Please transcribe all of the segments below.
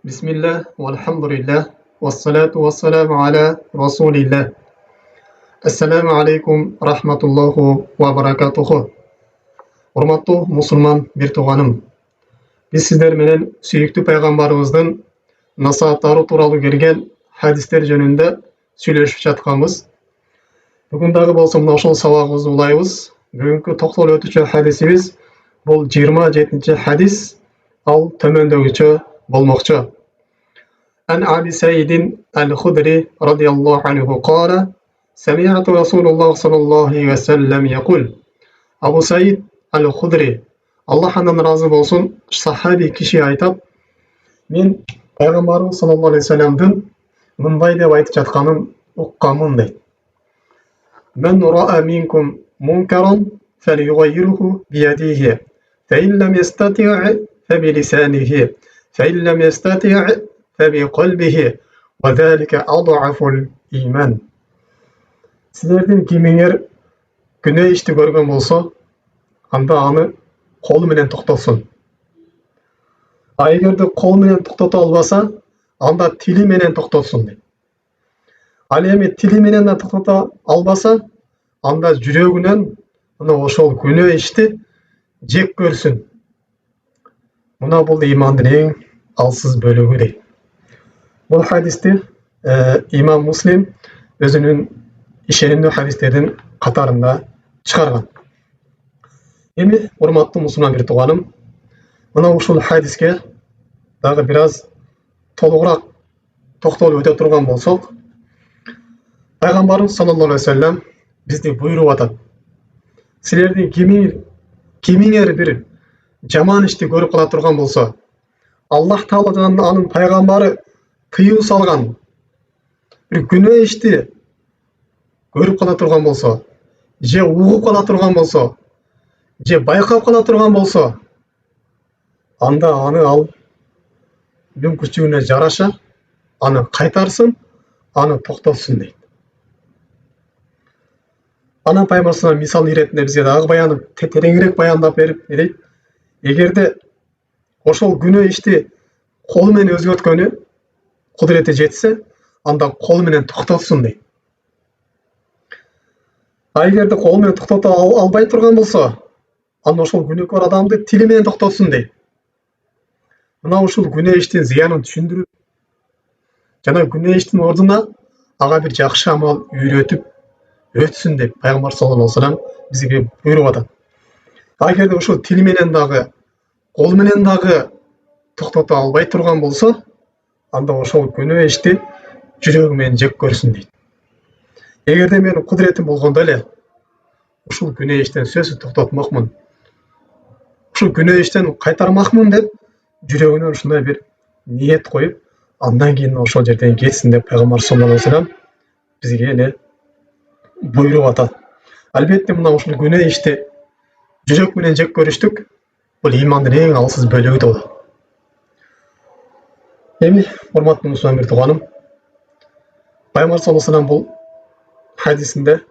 Bismillah, walhamdulillah, wassalatu wassalamu ala rasulillah. Assalamu alaikum rahmatullahu wa barakatuhu. Урматтуу мусулман бир тууганым. Биз сиздер менен сүйүктүү пайгамбарыбыздын насааттары тууралуу келген хадистер жөнүндө сүйлөшүп жатканбыз. Бүгүн дагы болсо мына ошол сабагыбызды улайбыз. Бүгүнкү токтолуп өтүүчү хадисибиз бул 27 хадис, ал төмөндөгүчө болмокчу. عن أبي سعيد الخدري رضي الله عنه قال سمعت رسول الله صلى الله عليه وسلم يقول Абу Саид аль-Худри, Аллах андан разы болсун, сахаби киши айтат, мен пайгамбарыбыз саллаллаху алейхи вассаламдын мындай деп айтып жатканын укканмын дейт. Мен ра'a minkum munkaran falyughayyirhu biyadihi fa in lam yastati' fa bilisanihi fa in lam yastati' فبقلبه وذلك أضعف الإيمان. Силердин кимиңер күнөө ишти көргөн болсо, анда аны колу менен токтотсун. А эгерде кол менен токтото албаса, анда тили менен токтотсун дейт. Ал эми тили менен да токтото албаса, анда жүрөгүнөн мына ошол күнөө ишти жек көрсүн. Мына бул имандын эң алсыз бөлүгү дейт. Бұл хадисті имам Муслим өзінің ишенимдүү хадистердин қатарында чыгарган. Эми урматтуу мусулман бир тууганым, мына ушул хадиске дагы бир аз толугураак токтолуп өтө турган болсок, пайгамбарыбыз саллаллаху алейхи вассалам бизди буйруп атат. Силердин кимиңер бир жаман ишти көрүп кала турган болсо, Аллах Таала жана анын пайгамбары тыюу салган бир күнөө ишти көрүп кала турган болсо, же угуп кала турган болсо, же байкап кала турган болсо, анда аны ал мүмкүнчүлүгүнө жараша аны кайтарсын, аны токтотсун дейт. Анан пайгамбар мисал иретинде бизге дагы тереңирээк баяндап берип дейт. Эгерде ошол күнөө ишти колу менен өзгөрткөнү кудурети жетсе, анда кол менен токтотсун дейт. А эгерде кол менен токтото албай турган болсо, анда ошол күнөөкөр адамды тили менен токтотсун дейт. Мына ушул күнөө иштин зыянын түшүндүрүп, жана күнөө иштин ордуна ага бир жакшы амал үйрөтүп өтсүн деп пайгамбар саллаллаху алейхи вассалам бизге буйруп атат. А эгерде ушул тили менен дагы, кол менен дагы токтото албай турган болсо, анда ошол күнөө ишти жүрөгү менен жек көрсүн дейт. Эгерде менин кудуретим болгондо эле ушул күнөө иштен сөзсүз токтотмакмын, ушул күнөө иштен кайтармакмын деп жүрөгүнөн ушундай бир ниет коюп, андан кийин ошол жерден кетсин деп пайгамбар саллаллаху алейхи вассалам бизге эле буйруп атат. Албетте мына ушул күнөө ишти жүрөк менен жек көрүштүк, бул имандын эң алсыз бөлүгү да болот. Эми урматтуу мусулман бир тууганым, пайгамбар саллаллаху алейхи вассалам бул хадисинде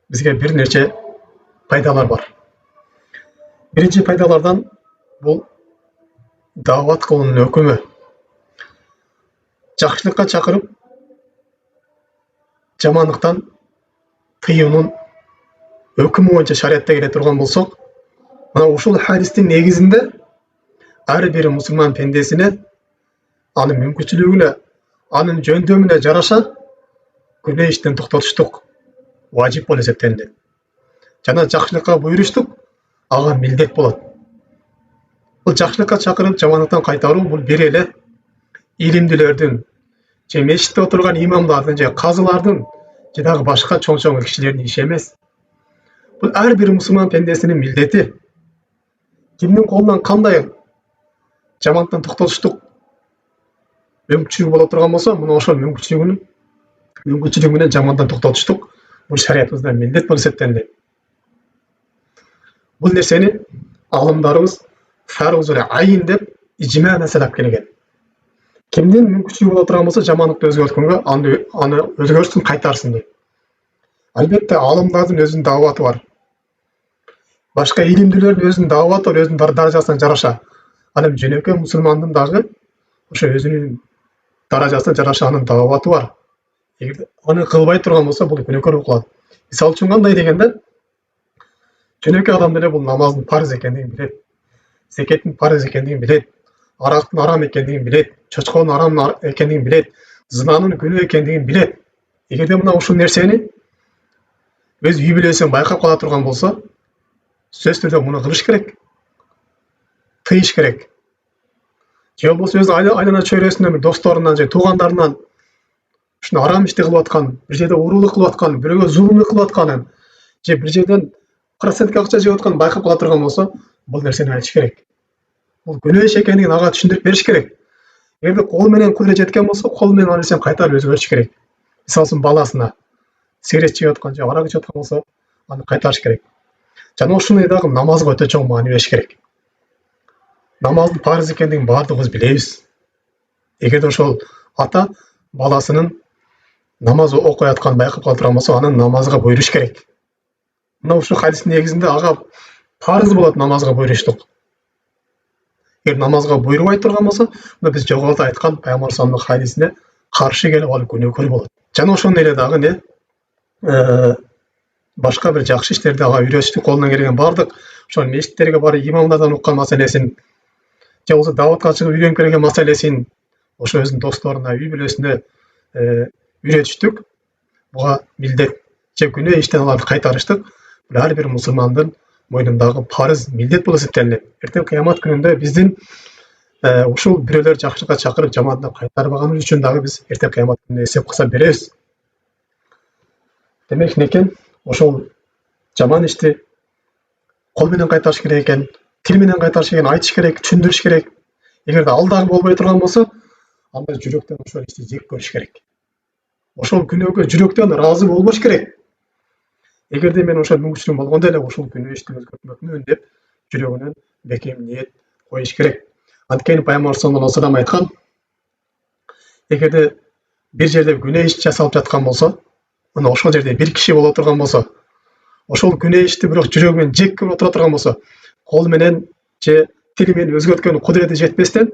бизге бир нече пайдалар бар. Биринчи пайдалардан бул даават кылуунун өкүмү. Жакшылыкка чакырып, жамандыктан тыюунун өкүмү боюнча шариатта келе турган болсок, мына ушул хадистин негизинде ар бир мусулман пендесине анын мүмкүнчүлүгүнө, анын жөндөмүнө жараша күнөө иштен токтотуштук важип болуп эсептелинет. Жана жакшылыкка буйруштук ага милдет болот. Бул жакшылыкка чакырып, жамандыктан кайтаруу бул бир эле илимдүүлөрдүн, же мечитте отурган имамдардын, же казылардын, же дагы башка чоң кишилердин иши эмес. Бул ар бир мусулман пендесинин милдети. Кимдин колунан кандай жамандыктан токтотуштук мүмкүнчүлүгү боло турган болсо, мына ошол мүмкүнчүлүгү менен жамандыктан токтотуштук бул шариятыбызда милдет болуп эсептелинет. Бул нерсени алымдарыбыз фарзул айин деп ижма маселап келген. Кимдин мүмкүнчүлүгү боло турган болсо, жамандыкты өзгөрткөнгө аны өзгөрсүн, кайтарсын дейт. Албетте алымдардын өзүнүн дааваты бар. Башка илимдүүлөрдүн өзүнүн дааваты бар, өзүнүн даражасына жараша. Анан жөнөкөй мусулмандын дагы ошо өзүнүн даражасына жараша анын дааваты бар. Эгер аны кылбай турган болсо, бул күнөөкөр болуп калат. Мисалы үчүн кандай дегенде, жөнөкөй адам деле бул намаздын парыз экендигин билет, зекеттин парыз экендигин билет, арактын арам экендигин билет, чочконун арам экендигин билет, зынанын күнөө экендигин билет. Эгерде мына ушул нерсени өз үй бүлөсүн байкап кала турган болсо, сөзсүз түрдө муну кылыш керек, тыйыш керек. Же болбосо өз айлана чөйрөсүнөн, бир досторунан же туугандарынан ушуну арам ишти кылып аткан, бир жерде уурулук кылып аткан, бирөөгө зулумдук кылып атканын, же бир жерден процентке акча жеп атканын байкап кала турган болсо, бул нерсени айтыш керек. Бул күнөө иш экендигин ага түшүндүрүп бериш керек. Эгерде кол менен кудурет жеткен болсо, кол менен ал нерсени кайтарып өзгөртүш керек. Мисалы үчүн баласына сигарет чегип аткан же арак ичип аткан болсо, аны кайтарыш керек. Жана ушуну дагы намазга өтө чоң маани бериш керек. Намаздын парыз экендигин баардыгыбыз билебиз. Эгерде ошол ата баласынын намаз окуй атканын байкап кала турган болсо, анын намазга буйруш керек. Мына ушул хадистин негизинде ага парыз болот намазга буйруштук. Эгер намазга буйрубай турган болсо, мына биз жогоруда айткан Пайгамбар саллаллаху алейхи хадисине каршы келип ал күнөөкөр болот. Жана ошондой эле дагы башка бир жакшы иштерди ага үйрөтүштү, колунан келген бардык ошол мечиттерге барып имамдардан уккан маселесин, же болбосо дааватка чыгып үйрөнүп келген маселесин ошо өзүнүн досторуна, үй бүлөсүнө үйрөтүштүк. Буга милдет же күнөө иштен аларды кайтарыштык. Бул ар бир мусулмандын мойнундагы парыз, милдет болуп эсептелинет. Эртең кыямат күнүндө биздин ушул бирөөлөр жакшылыкка чакырып жамандыктан кайтарбаганыбыз үчүн дагы биз эртең кыямат күнүндө эсеп кылса беребиз. Демек некен ошол жаман ишти кол менен кайтарыш керек экен, тил менен кайтарыш керек, айтыш керек, түшүндүрүш керек. Эгерде ал дагы болбой турган болсо, анда жүрөктөн ошол ишти жек көрүш керек. Ошол күнөөгө жүрөктөн ыраазы болбош керек. Эгерде мен ошол мүмкүнчүлүгүм болгондо эле ушул күнөө ишти өзгөртмөкмүн деп жүрөгүнөн бекем ниет коюш керек. Анткени Пайгамбар саллаллаху алейхи вассалам айткан, эгерде бир жерде күнөө иш жасалып жаткан болсо, мына ошол жерде бир киши боло турган болсо, ошол күнөө ишти бирок жүрөгү менен жек көрүп отура турган болсо, кол менен же тили менен өзгөрткөн кудурети жетпестен,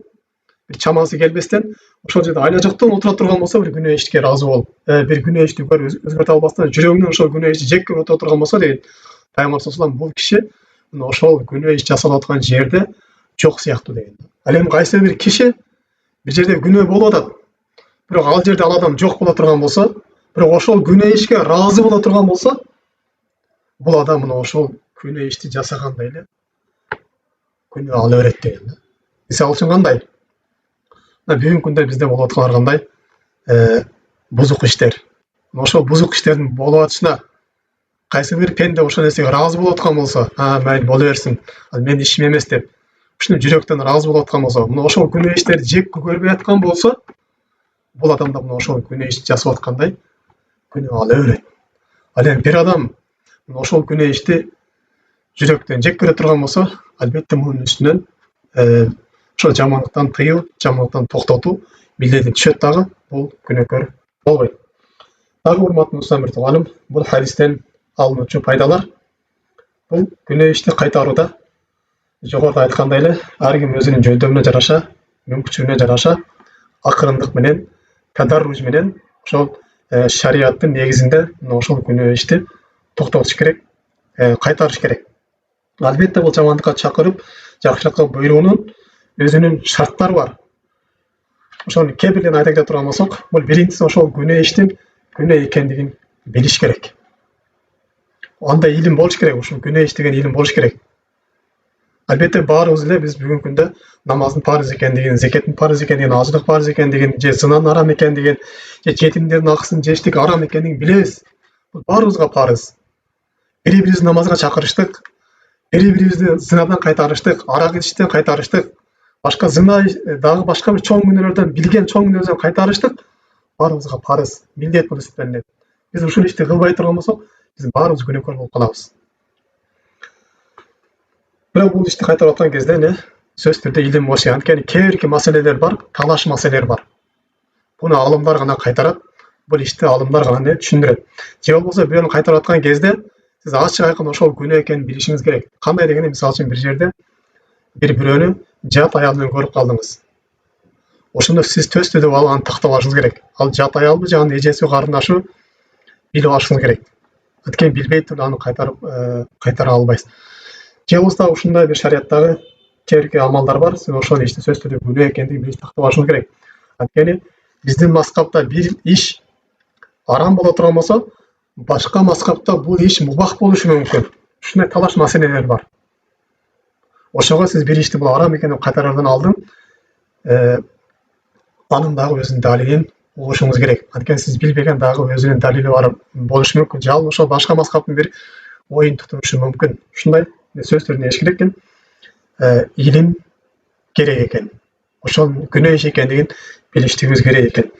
бир чамасы келбестен, ошол жерде айла жоктон отура турган болсо, бир күнөө ишке ыраазы болуп, бир күнөө ишти өзгөртө албастан жүрөгүнөн ошол күнөө ишти жек көрүп отура турган болсо деген Пайгамбар саллаллаху алейхи вассалам, бул киши мына ошол күнөө иш жасалып аткан жерде жок сыяктуу деген. Ал эми кайсы бир киши бир жерде күнөө болуп атат, бирок ал жерде ал адам жок боло турган болсо, бирок ошол күнөө ишке ыраазы боло турган болсо, бул адам мына ошол күнөө ишти жасагандай эле күнөө ала берет деген. Мисалы үчүн кандай? Бүгүнкү күндө бизде болуп аткандар кандай? Бузук иштер. Ошол бузук иштердин болуп атышына кайсы бир пенде ошол нерсеге ыраазы болуп аткан болсо, майли боло берсин, ал менин ишим эмес деп, ушуну жүрөктөн ыраазы болуп аткан болсо, мына ошол күнөө иштерди жек көрбөй аткан болсо, бул адам да мына ошол күнөө ишти жасап аткандай күнөө ала берет. Ал эми бир адам ошол күнөө ишти жүрөктөн жек көрө турган болсо, албетте мунун үстүнөн ошол жамандыктан тыюу, жамандыктан токтотуу милдети түшөт дагы, бул күнөөкөр болбойт. Дагы урматтуу мусулман бир тууганым, бул хадистен алынуучу пайдалар, бул күнөө ишти кайтарууда жогоруда айткандай эле ар ким өзүнүн жөндөмүнө жараша, мүмкүнчүлүгүнө жараша акырындык менен, тадарруж менен ошол шариаттын негизинде ошол күнөө ишти токтотуш керек, кайтарыш керек. Албетте бул жамандыкка чакырып, жакшылыкка буйруунун өзүнүн шарттары бар. Ошону кээ бирлерин айта кете турган болсок, бул биринчиси ошол күнөө иштин күнөө экендигин билиш керек. Андай илим болуш керек, ушул күнөө иш деген илим болуш керек. Албетте баарыбыз эле биз бүгүнкү күндө намаздын парыз экендигин, зекеттин парыз экендигин, ажылык парыз экендигин, же зынанын арам экендигин, же жетимдердин акысын жештик арам экендигин билебиз. Бул баарыбызга парыз. Бири-бирибизди намазга чакырыштык, бири-бирибизди зынадан кайтарыштык, арак ичиштен кайтарыштык, башка зына дагы башка бир чоң күнөөлөрдөн, билген чоң күнөөлөрдөн кайтарыштык. Баарыбызга парыз, милдет болуп эсептелинет. Биз ушул ишти кылбай турган болсок, биз баарыбыз күнөөкөр болуп калабыз. Бирок бул ишти кайтарып аткан кезде сөзсүз түрдө илим болуш керек. Анткени кээ бирки маселелер бар, талаш маселелер бар. Буну алымдар гана кайтарат, бул ишти алымдар гана түшүндүрөт. Же болбосо бирөөнү кайтарып аткан кезде сиз ачык айкын ошол күнөө экенин билишиңиз керек. Кандай дегенде, мисалы үчүн бир жерде бирөөнү жат аял менен көрүп калдыңыз. ошондо сиз төстүдүп алган тактап алышыңыз керек. Ал жатай албы жагын эжеси карындашы билип алышыңыз керек. Анткени билбей туруп аны кайтара албайсыз. Же болбосо ушундай бир шарияттагы кээ амалдар бар. Сиз ошол ишти сөзсүз түрдө күнөө экендигин билип тактап алышыңыз керек. Анткени биздин мазхабта бир иш арам боло турган болсо, башка мазхабта бул иш мубах болушу мүмкүн. Ушундай талаш маселелер бар. Ошого сиз бир ишти бул арам экенин кайтарардан алдын анын дагы өзүнүн далилин угушуңуз керек. Анткени сиз билбеген дагы өзүнүн далили бар болушу мүмкүн. Же ал ошол башка мазхабтын бир оюн тутурушу мүмкүн. Ушундай сөз түрүндө эш керек экен. Илим керек экен. Ошол күнөө иш экендигин билиштигибиз керек экен.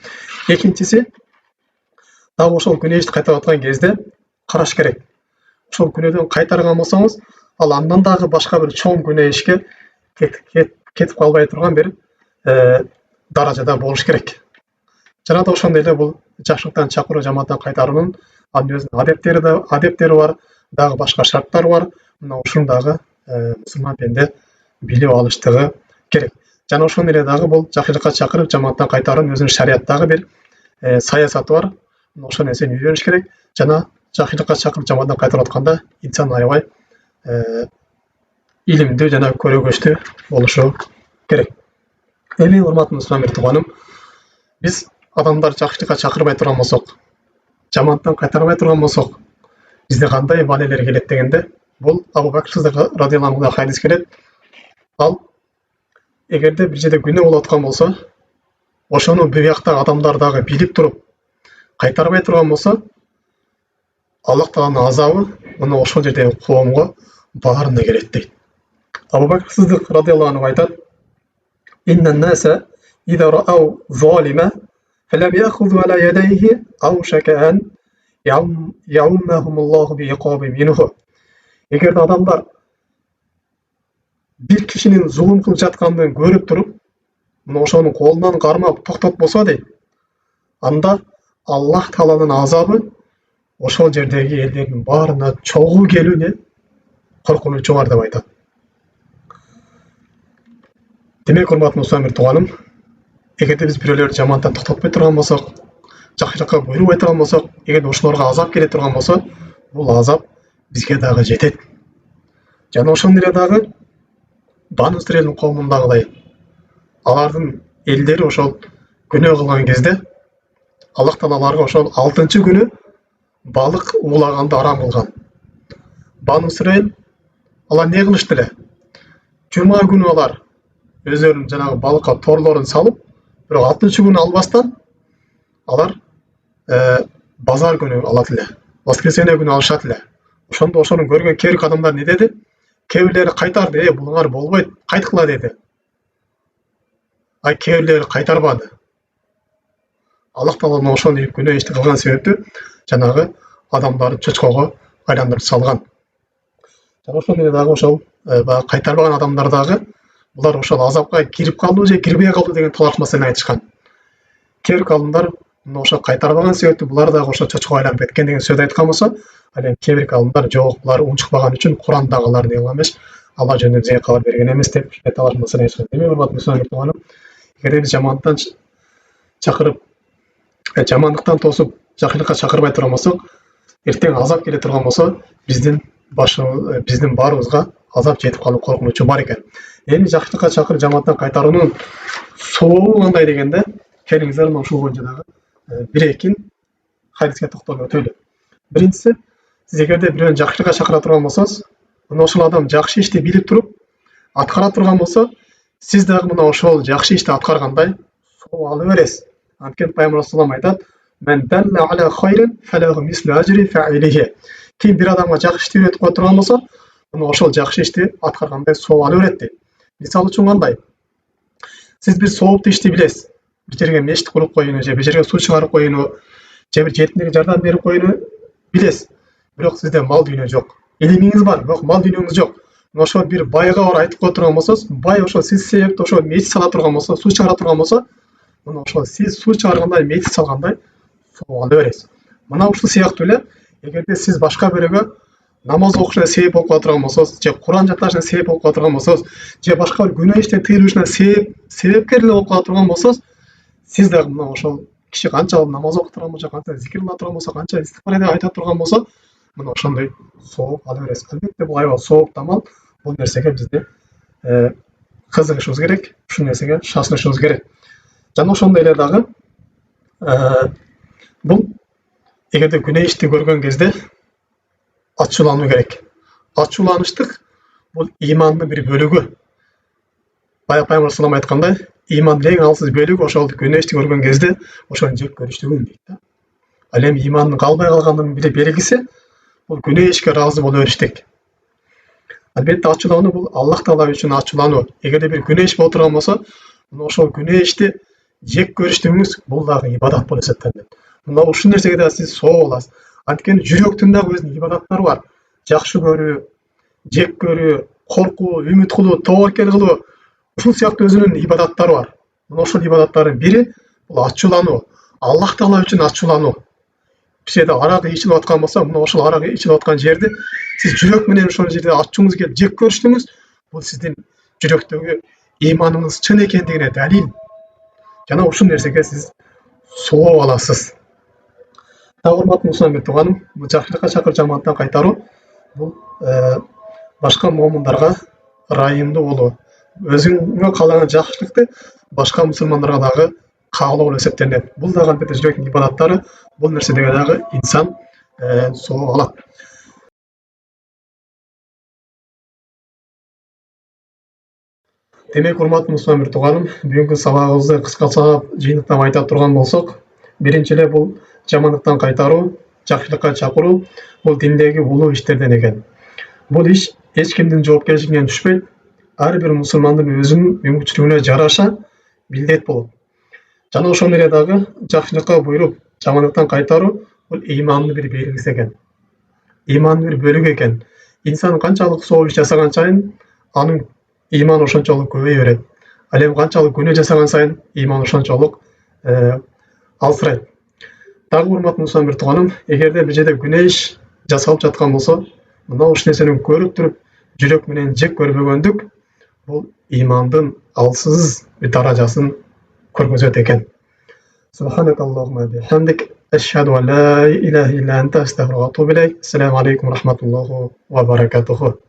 Экинчиси, дагы ошол күнөө ишти кайтарып аткан кезде караш керек. Ошол күнөөдөн кайтарган болсоңуз, ал андан дагы башка бир чоң күнөө ишке кетип калбай турган бир даражада болуш керек. Жана да ошондой эле бул жакшылыктан чакыруу, жамааттан кайтаруунун анын өзүнүн адептери бар, дагы башка шарттары бар. Мына ушуну дагы мусулман пенде билип алыштыгы керек. Жана ошондой эле дагы бул жакшылыкка чакырып, жамааттан кайтаруунун өзүнүн шарияттагы бир саясаты бар. Ошол нерсени үйрөнүш керек. Жана жакшылыкка чакырып, жамааттан кайтарып атканда инсан аябай илимдүү жана көрөгөчтүү болушу керек. Эми урматтуу мусулман тууганым, биз адамдар жакшылыкка чакырбай турган болсок, жамааттан кайтарбай турган болсок, бизде кандай балелер келет дегенде, бул Абу Бакр Сиддик радыйаллаху анхудан хадис келет. Ал эгерде бир жерде күнөө болуп аткан болсо, ошону бул жактагы адамдар дагы билип туруп кайтарбай турган болсо, Аллах Тааланын азабы мына ошол жердеги коомго баарына келет дейт. Абу Бакр Сиддик радыйаллаху анху айтат: "Иннан наса идza рa'aw залима فلم يأخذوا على يديه أوشك أن يعمهم الله بعقاب منه." Эгерде адамдар бир кишинин зулум кылып жаткандыгын көрүп туруп, мына ошонун колунан кармап токтотпосо дейт, анда Аллах Тааланын азабы ошол жердеги элдердин баарына чогуу келүүнү коркунучу бар деп айтат. Демек, урматтуу мусулман тууганым, эгерде биз бирөөлөрдү жамааттан токтотпой турган болсок, жакшылыкка буйрубай турган болсок, эгерде ошолорго азап келе турган болсо, бул азап бизге дагы жетет. Жана ошондой эле дагы Бану Исраилдин коомундагыдай алардын элдери ошол күнөө кылган кезде Аллах Таала аларга ошол 6-күнү балык уулаганды арам кылган. Бану Исраил алар не кылышты эле? Жума күнү алар өздөрүнүн жанагы балыкка торлорун салып, бирок 6-күнү албастан алар базар күнү алат эле. Воскресенье күнү алышат эле. Ошондо ошону көргөн кээ бир адамдар не деди? Кээ бирлери кайтарды, булуңар болбойт, кайткыла деди. Кээ бирлери кайтарбады. Аллах Таала ошону күнөө ишти кылган себептүү жанагы адамдарды чочкого айландырып салган. Жана ошондой дагы ошол кайтарбаган адамдар дагы булар ошол азапка кирип калуу же кирбей калуу деген талаш маселени айтышкан. Кээ бир калымдар ошо кайтарбаган себептүү булар дагы ошо чочкого айланып кеткен деген сөз айткан болсо, ал эми кээ бир калымдар жок, булар унчукпаган үчүн Курандагы алар не кылган эмес, Алла жөнүндө бизге кабар берген эмес деп талаш маселени айтышкан. Демек, урматтуу мусулман тууганым, эгерде биз жамааттан чакырып, жамандыктан тосуп, жакшылыкка чакырбай турган болсок, эртең азап келе турган болсо, биздин баарыбызга азап жетип калуу коркунучу бар экен. Эми жакшылыкка чакырып, жамааттан кайтаруунун сообу кандай дегенде, келиңиздер мына ушул боюнча дагы бир-эки хадиске токтолуп өтөлү. Биринчиси, сиз эгерде бирөөнү жакшылыкка чакыра турган болсоңуз, мына ошол адам жакшы ишти билип туруп аткара турган болсо, сиз дагы мына ошол жакшы ишти аткаргандай сооп ала бересиз. Анткени Пайгамбар саллаллаху алейхи вассалам айтат: "Мен далла аля хайрин фалаху мислу ажри фаилихи." Ким бир адамга жакшы ишти үйрөтүп кое турган болсо, мына ошол жакшы ишти аткаргандай сооп ала берет дейт. Мисалы үчүн кандай? Сиз бир сооптуу ишти билесиз. Бир жерге мешит куруп коюуну, же бир жерге суу чыгарып коюуну, же бир жетимдерге жардам берип коюуну билесиз. Бирок сизде мал дүйнө жок. Илимиңиз бар, бирок мал дүйнөңүз жок. Ошол бир байга бар айтып кое турган болсоңуз, бай ошол сиз себептүү ошол мешит сала турган болсо, суу чыгара турган болсо, мына ошол сиз суу чыгаргандай, мешит салгандай сооп ала бересиз. Мына ушул сыяктуу эле, эгерде сиз башка бирөөгө намаз оқушына себеп болып қалып болсаңыз, же Құран жатташына себеп болып қалып болсаңыз, же башқа бір күнә іштен тыйылушына себепкерлік болып қалып тұрған болсаңыз, сіз дағы мына ошол киши канча намаз окуп турган болсо, канча зикир кыла турган болсо, канча истигфар айта турган болсо, мына ошондой сооп ала бересиз. Албетте бул аябай сооптуу амал. Бул нерсеге бизде кызыгышыбыз керек, ушул нерсеге шашылышыбыз керек. Жана ошондой эле дагы бул эгерде күнөө ишти көргөн кезде ачуулануу керек. Ачууланыштык бул имандын бир бөлүгү. Баягы Пайгамбар салам айткандай, имандын эң алсыз бөлүгү ошол күнөө ишти көргөн кезде ошону жек көрүштүгүң дейт да. Ал эми имандын калбай калганынын бир белгиси бул күнөө ишке ыраазы боло бериштик. Албетте ачуулануу бул Аллах Таала үчүн ачуулануу. Эгерде бир күнөө иш боло турган болсо, мына ошол күнөө ишти жек көрүштүгүңүз бул дагы ибадат болуп эсептелет. Мына ушул нерсеге да сиз соо боласыз. Анткени жүрөктүн дагы өзүнүн ибадаттары бар. Жакшы көрүү, жек көрүү, коркуу, үмүт кылуу, тобокел кылуу, ушул сыяктуу өзүнүн ибадаттары бар. Мына ошол ибадаттардын бири бул ачуулануу. Аллах Таала үчүн ачуулануу. Бизде арак ичилип аткан болсо, мына ошол арак ичилип аткан жерди сиз жүрөк менен ошол жерде ачууңуз келип жек көрүштүңүз, бул сиздин жүрөктөгү иманыңыз чын экендигине далил. Жана ушул нерсеге сиз соо аласыз. Дагы урматтуу мусулман тууганым, бул жакшылыкка чакырып жамааттан кайтаруу бул башка момундарга ырайымдуу болуу. Өзүңө каалаган жакшылыкты башка мусулмандарга дагы каалоо болуп эсептелет. Бул дагы албетте жүрөктүн ибадаттары. Бул нерседеги дагы инсан соо алат. Демек, урматтуу мусулман тууганым, бүгүнкү сабагыбызды кыскача жыйынтыктап айта турган болсок, биринчи эле бул жамандыктан кайтаруу, жакшылыкка чакыруу бул диндеги улуу иштерден экен. Бул иш эч кимдин жоопкерчилигинен түшпөйт. Ар бир мусулмандын өзүнүн мүмкүнчүлүгүнө жараша милдет болот. Жана ошондой эле дагы жакшылыкка буйруп, жамандыктан кайтаруу бул имандын бир белгиси экен. Имандын бир бөлүгү экен. Инсан канчалык соо иш жасаган сайын, анын иманы ошончолук көбөйө берет. Ал эми канчалык күнөө жасаган сайын иман ошончолук алсырайт. Дагы урматтуу мусулман тууганым, эгерде бир жерде күнөө иш жасалып жаткан болсо, мына ушул нерсени көрүп туруп, жүрөк менен жек көрбөгөндүк бул имандын алсыз бир даражасын көргөзөт экен. Субханакаллахумма бихамдик, ашхаду ан ла илаха илля анта, астагфирука ва атубу илейк. Ассаламу алейкум ва рахматуллахи ва баракатуху.